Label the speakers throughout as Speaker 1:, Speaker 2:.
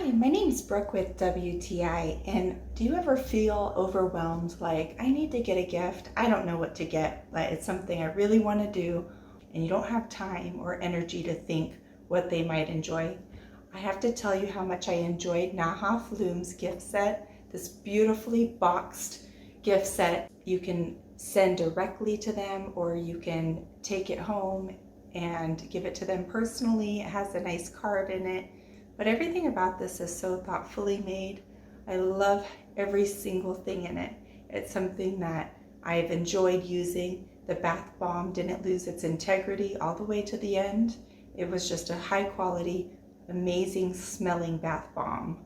Speaker 1: Hi, my name's Brooke with WTI, and do you ever feel overwhelmed, like I need to get a gift, I don't know what to get, but it's something I really want to do, and you don't have time or energy to think what they might enjoy? I have to tell you how much I enjoyed Naha Flume's gift set, this beautifully boxed gift set. You can send directly to them, or you can take it home and give it to them personally. It has a nice card in it. But everything about this is so thoughtfully made. I love every single thing in it. It's something that I've enjoyed using. The bath bomb didn't lose its integrity all the way to the end. It was just a high quality, amazing smelling bath bomb.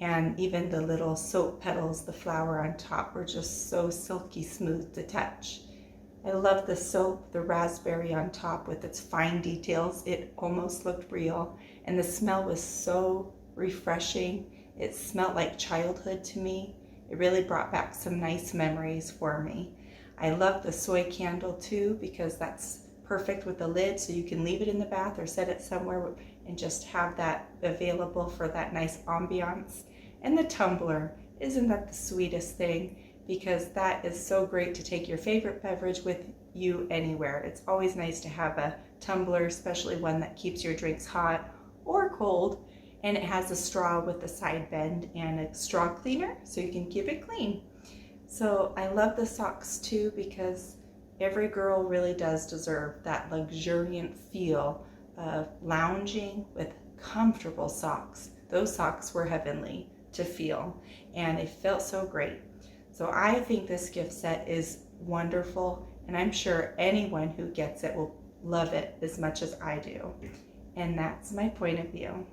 Speaker 1: And even the little soap petals, the flower on top, were just so silky smooth to touch. I love the soap, the raspberry on top with its fine details. It almost looked real, and the smell was so refreshing. It smelled like childhood to me. It really brought back some nice memories for me. I love the soy candle too, because that's perfect with the lid, so you can leave it in the bath or set it somewhere and just have that available for that nice ambiance. And the tumbler, isn't that the sweetest thing? Because that is so great to take your favorite beverage with you anywhere. It's always nice to have a tumbler, especially one that keeps your drinks hot or cold. And it has a straw with a side bend and a straw cleaner, so you can keep it clean. So I love the socks too, because every girl really does deserve that luxuriant feel of lounging with comfortable socks. Those socks were heavenly to feel, and it felt so great. So I think this gift set is wonderful, and I'm sure anyone who gets it will love it as much as I do. And that's my point of view.